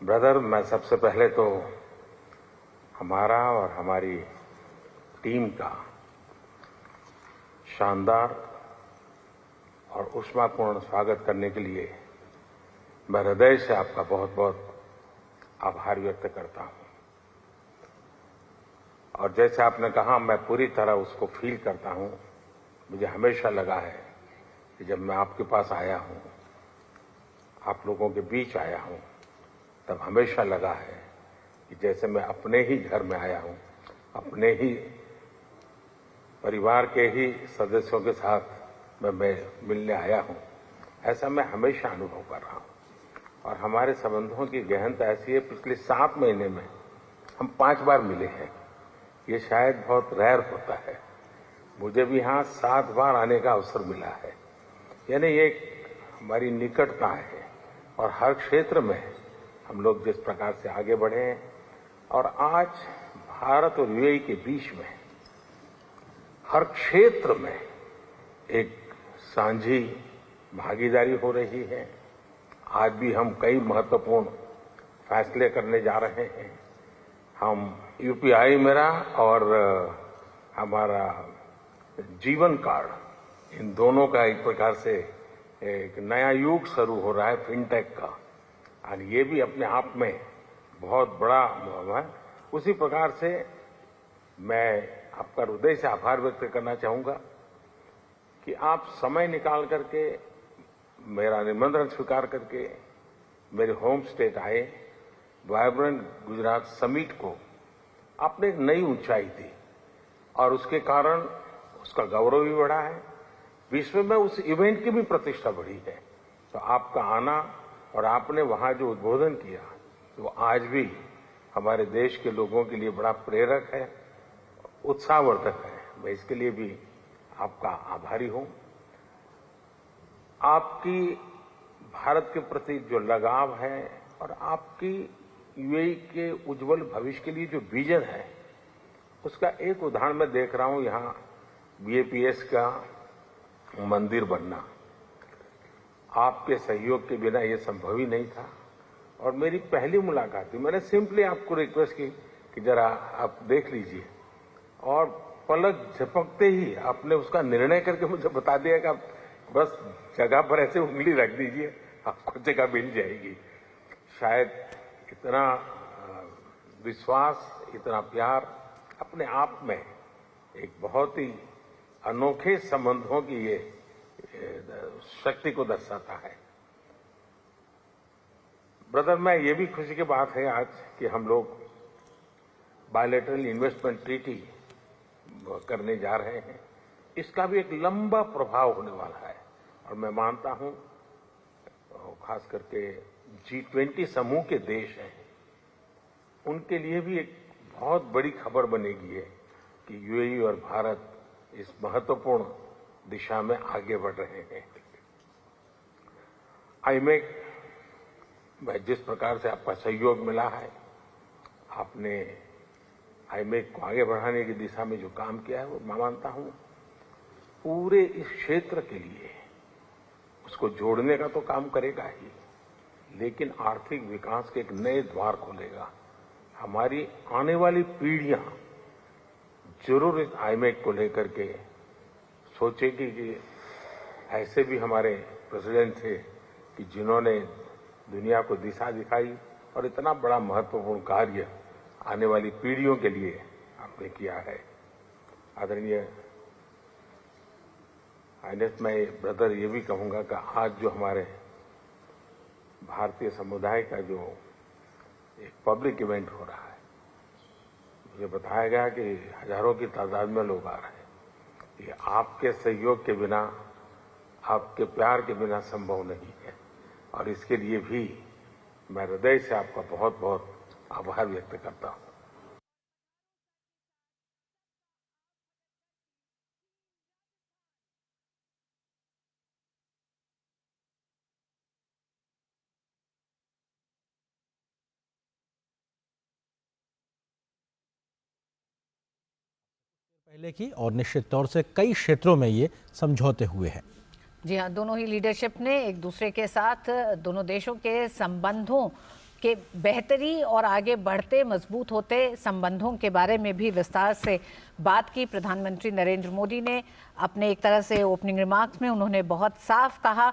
Brother, मैं सबसे पहले तो हमारा और हमारी टीम का शानदार और ऊष्मापूर्ण स्वागत करने के लिए मैं हृदय से आपका बहुत बहुत आभार व्यक्त करता हूं। और जैसे आपने कहा, मैं पूरी तरह उसको फील करता हूं। मुझे हमेशा लगा है कि जब मैं आपके पास आया हूं, आप लोगों के बीच आया हूं, तब हमेशा लगा है कि जैसे मैं अपने ही घर में आया हूं, अपने ही परिवार के ही सदस्यों के साथ मैं मिलने आया हूं। ऐसा मैं हमेशा अनुभव कर रहा हूं। और हमारे संबंधों की गहनता ऐसी है, पिछले 7 महीने में हम 5 बार मिले हैं। ये शायद बहुत रेयर होता है। मुझे भी यहाँ 7 बार आने का अवसर मिला है। यानी ये हमारी निकटता है। और हर क्षेत्र में हम लोग जिस प्रकार से आगे बढ़े हैं, और आज भारत और यूएई के बीच में हर क्षेत्र में एक साझी भागीदारी हो रही है। आज भी हम कई महत्वपूर्ण फैसले करने जा रहे हैं। हम यूपीआई मेरा और हमारा जीवन कार्ड, इन दोनों का एक प्रकार से एक नया युग शुरू हो रहा है फिनटेक का, और ये भी अपने आप में बहुत बड़ा है। उसी प्रकार से मैं आपका हृदय से आभार व्यक्त करना चाहूंगा कि आप समय निकाल करके मेरा निमंत्रण स्वीकार करके मेरे होम स्टेट आए। वाइब्रेंट गुजरात समिट को आपने एक नई ऊंचाई दी, और उसके कारण उसका गौरव भी बढ़ा है। विश्व में उस इवेंट की भी प्रतिष्ठा बढ़ी है। तो आपका आना और आपने वहां जो उद्बोधन किया, तो आज भी हमारे देश के लोगों के लिए बड़ा प्रेरक है, उत्साहवर्धक है। मैं इसके लिए भी आपका आभारी हूं। आपकी भारत के प्रति जो लगाव है और आपकी यूएई के उज्जवल भविष्य के लिए जो विजन है, उसका एक उदाहरण मैं देख रहा हूं। यहां बीएपीएस का मंदिर बनना आपके सहयोग के बिना ये संभव ही नहीं था। और मेरी पहली मुलाकात थी, मैंने सिंपली आपको रिक्वेस्ट की कि जरा आप देख लीजिए, और पलक झपकते ही आपने उसका निर्णय करके मुझे बता दिया कि आप बस जगह पर ऐसे उंगली रख दीजिए, आपको जगह मिल जाएगी। शायद इतना विश्वास, इतना प्यार अपने आप में एक बहुत ही अनोखे संबंधों की ये शक्ति को दर्शाता है। ब्रदर, मैं ये भी खुशी की बात है आज कि हम लोग बायलैटरल इन्वेस्टमेंट ट्रीटी करने जा रहे हैं। इसका भी एक लंबा प्रभाव होने वाला है, और मैं मानता हूं खास करके G20 समूह के देश हैं, उनके लिए भी एक बहुत बड़ी खबर बनेगी है कि यूएई और भारत इस महत्वपूर्ण दिशा में आगे बढ़ रहे हैं। आईमेक में जिस प्रकार से आपका सहयोग मिला है, आपने आईमेक को आगे बढ़ाने की दिशा में जो काम किया है वो मैं मानता हूं पूरे इस क्षेत्र के लिए उसको जोड़ने का तो काम करेगा ही, लेकिन आर्थिक विकास के एक नए द्वार खोलेगा। हमारी आने वाली पीढ़ियां जरूर इस आईमेक को लेकर के सोचेगी कि ऐसे भी हमारे प्रेसिडेंट थे कि जिन्होंने दुनिया को दिशा दिखाई और इतना बड़ा महत्वपूर्ण कार्य आने वाली पीढ़ियों के लिए आपने किया है। आदरणीय हाइनेस, मैं ब्रदर ये भी कहूंगा कि आज जो हमारे भारतीय समुदाय का जो एक पब्लिक इवेंट हो रहा है, मुझे बताया गया कि हजारों की तादाद में लोग आ रहे हैं। ये आपके सहयोग के बिना, आपके प्यार के बिना संभव नहीं है, और इसके लिए भी मैं हृदय से आपका बहुत बहुत आभार व्यक्त करता हूं। पहले की और निश्चित तौर से कई क्षेत्रों में ये समझौते हुए हैं। जी हाँ, दोनों ही लीडरशिप ने एक दूसरे के साथ दोनों देशों के संबंधों के बेहतरी और आगे बढ़ते मजबूत होते संबंधों के बारे में भी विस्तार से बात की। प्रधानमंत्री नरेंद्र मोदी ने अपने एक तरह से ओपनिंग रिमार्क्स में उन्होंने बहुत साफ कहा,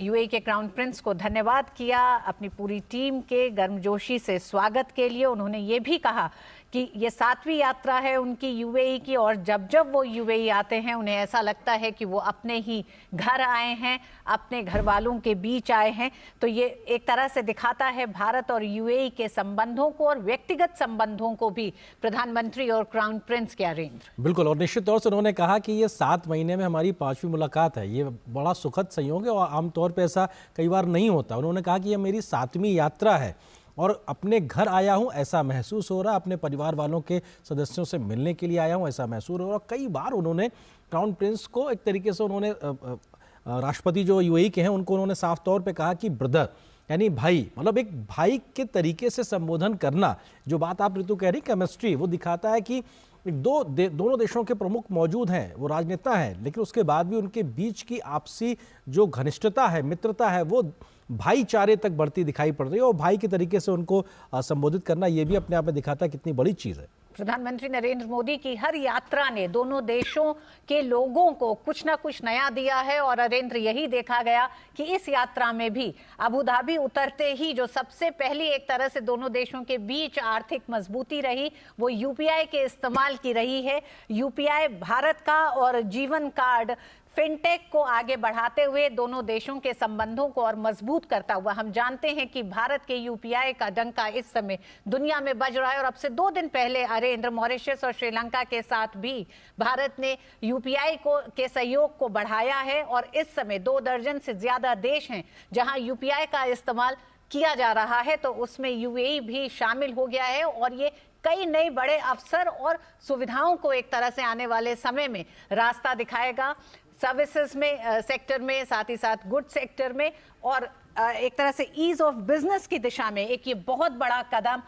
यूएई के क्राउन प्रिंस को धन्यवाद किया अपनी पूरी टीम के गर्मजोशी से स्वागत के लिए। उन्होंने ये भी कहा कि ये 7वीं यात्रा है उनकी यूएई की, और जब जब वो यूएई आते हैं उन्हें ऐसा लगता है कि वो अपने ही घर आए हैं, अपने घर वालों के बीच आए हैं। तो ये एक तरह से दिखाता है भारत और यूएई के संबंधों को और व्यक्तिगत संबंधों को भी, प्रधानमंत्री और क्राउन प्रिंस के अरेंद्र। बिल्कुल, और निश्चित तौर से उन्होंने कहा कि ये 7 महीने में हमारी 5वीं मुलाकात है। ये बड़ा सुखद संयोग है और आमतौर पर ऐसा कई बार नहीं होता। उन्होंने कहा कि ये मेरी 7वीं यात्रा है और अपने घर आया हूं ऐसा महसूस हो रहा, अपने परिवार वालों के सदस्यों से मिलने के लिए आया हूं ऐसा महसूस हो रहा। कई बार उन्होंने क्राउन प्रिंस को एक तरीके से उन्होंने राष्ट्रपति जो यूएई के हैं उनको उन्होंने साफ तौर पे कहा कि ब्रदर, यानी भाई, मतलब एक भाई के तरीके से संबोधन करना। जो बात आप ऋतु कह रही केमिस्ट्री, वो दिखाता है कि दोनों देशों के प्रमुख मौजूद हैं, वो राजनेता हैं, लेकिन उसके बाद भी उनके बीच की आपसी जो घनिष्ठता है, मित्रता है, वो भाईचारे तक बढ़ती दिखाई पड़ रही है। और भाई के तरीके से उनको संबोधित करना, ये भी अपने आप में दिखाता है कितनी बड़ी चीज़ है। प्रधानमंत्री नरेंद्र मोदी की हर यात्रा ने दोनों देशों के लोगों को कुछ ना कुछ नया दिया है, और नरेंद्र यही देखा गया कि इस यात्रा में भी अबू धाबी उतरते ही जो सबसे पहली एक तरह से दोनों देशों के बीच आर्थिक मजबूती रही वो यूपीआई के इस्तेमाल की रही है। यूपीआई भारत का और जीवन कार्ड फिनटेक को आगे बढ़ाते हुए दोनों देशों के संबंधों को और मजबूत करता हुआ, हम जानते हैं कि भारत के यूपीआई का डंका इस समय दुनिया में बज रहा है, और अब से 2 दिन पहले नरेंद्र मॉरिशस और श्रीलंका के साथ भी भारत ने यूपीआई के सहयोग को बढ़ाया है, और इस समय 2 दर्जन से ज्यादा देश हैं जहां यूपीआई का इस्तेमाल किया जा रहा है, तो उसमें यूएई भी शामिल हो गया है। और ये कई नए बड़े अवसर और सुविधाओं को एक तरह से आने वाले समय में रास्ता दिखाएगा, सर्विसेज में सेक्टर में, साथ ही साथ गुड सेक्टर में, और एक तरह से ईज ऑफ बिजनेस की दिशा में एक ये बहुत बड़ा कदम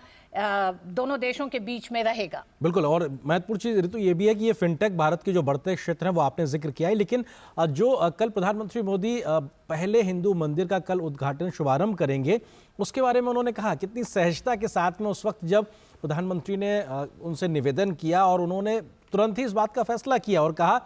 दोनों देशों के बीच में रहेगा। बिल्कुल, और महत्वपूर्ण चीज ऋतु ये भी है कि ये फिनटेक भारत के जो बढ़ते क्षेत्र हैं वो आपने जिक्र किया है, लेकिन जो कल प्रधानमंत्री मोदी पहले हिंदू मंदिर का कल उद्घाटन शुभारंभ करेंगे, उसके बारे में उन्होंने कहा कितनी सहजता के साथ में उस वक्त जब प्रधानमंत्री ने उनसे निवेदन किया और उन्होंने तुरंत ही इस बात का फैसला किया और कहा